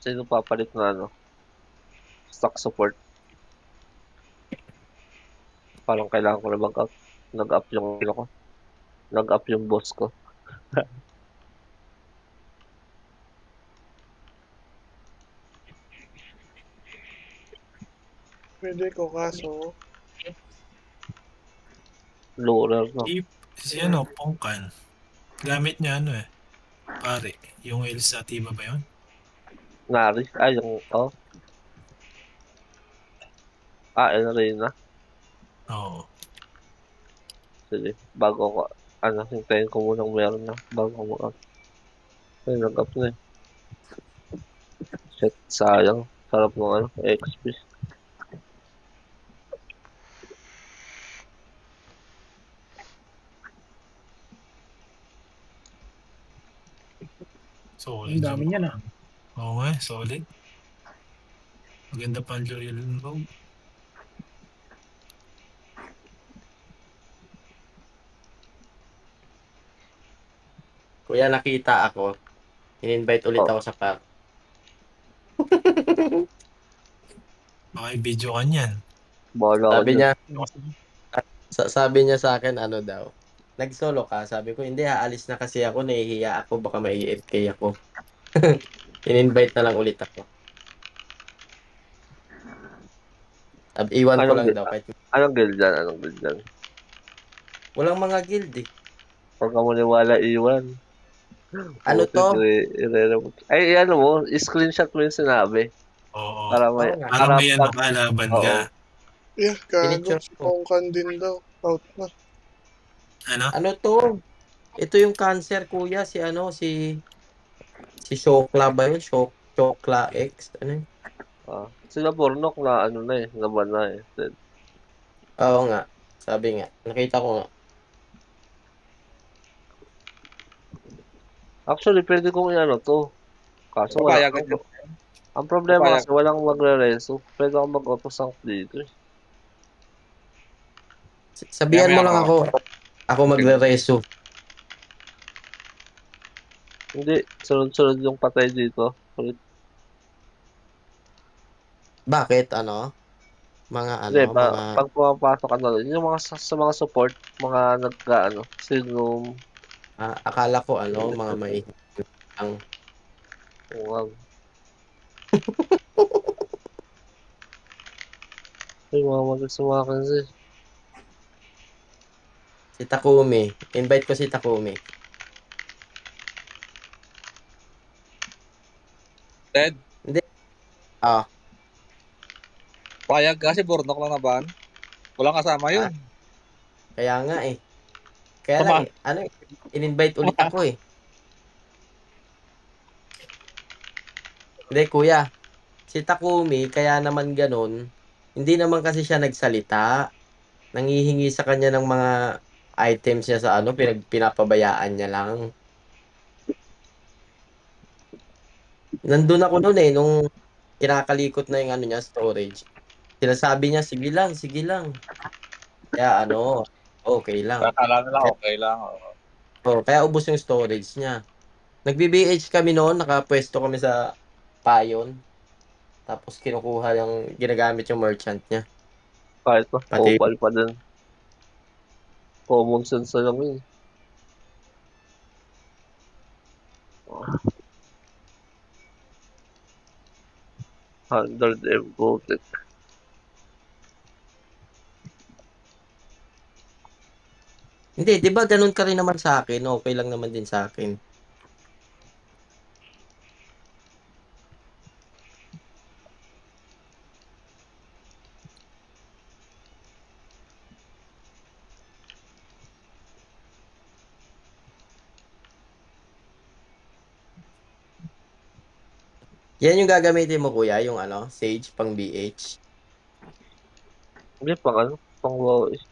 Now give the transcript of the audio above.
Sino papalit na stock support? Parang kailangan ko na mag-up. Nag-up yung ano ko. Nag-up yung boss ko. Pwede ko kaso. Lower no. Si Pongkan. Gamit niya pare, yung Elsa Tiba ba yun? Nari. Yung, Elrena. Oo. Sige, bago ko, hintayin ko munang meron na, bago ko mag-up. Ay, nag-up na eh. Shit, sayang. Sarap ng XP. Solid Ang dami niyan Oo nga, solid. Maganda pa ang Loyal Rogue. Kuya, nakita ako. In-invite ulit ako sa pack. Video ka niyan. Bahala Sabi ka niya, Sige. sabi niya sa akin, ano daw, nag-solo ka? Sabi ko, hindi, aalis na kasi ako, nahihiya ako, baka may AFK ako. In-invite na lang ulit ako. Iwan ko lang daw. Kahit... Anong guild dyan? Anong guild dyan? Walang mga guild eh. Huwag ka maniwala iwan. Ano Putik, to? i-re-remove. Ay, ano mo, screenshot mo yung sinabi. Oo. Para may, Oo nga. Parang may pag, kalaban oo. ka. Yeah, gago. Pinicture Si ko. Pongkan din daw. Out na. Ano to? Ito yung cancer, kuya. Si Shokla ba yun? Shokla X? Ano yun? Sila Bornok na naban na eh. Oo nga. Sabi nga. Nakita ko nga. Actually, pwede kong to. Kaso Papayagan niyo. ang problema Papayag. kasi walang magre-reso. Pwede akong mag-auto-sank dito eh. Sabihan mo Maya-maya lang ako. Ako magre-reso. Hindi, sunod-sunod yung patay dito. Ulit. Bakit? Ano? Hindi, Mga... pag pumapasok ka na yung mga sa mga support, mga sinum, akala ko mga may... Ang... wag. Ay, mga mag-sumakan siya. Si Takumi. Invite ko si Takumi. Ted, Hindi. Ah, payag kasi Bornok lang naban. Walang kasama yun. kaya nga eh. Kaya lang, Tama. in-invite ulit ako eh. Hindi, kuya. Si Takumi, kaya naman ganun, hindi naman kasi siya nagsalita. Nangihingi sa kanya ng mga items niya sa pinapabayaan niya lang. Nandun ako noon eh, nung kinakalikot na yung niya, storage. Sinasabi niya, sige lang, sige lang. Kaya okay lang. Akala nila okay lang. Kaya ubos yung storage niya. Nag-BBH kami noon, nakapwesto kami sa payon. Tapos kinukuha yung ginagamit yung merchant niya. Kahit pa, Pati opal pa din. Common sense na lang yun. Hundred M Gotek. hindi, 'di ba ganun ka rin naman sa akin? Okay lang naman din sa akin. Yan yung gagamitin mo kuya, yung Sage pang BH. Hindi, pang pang wow eh.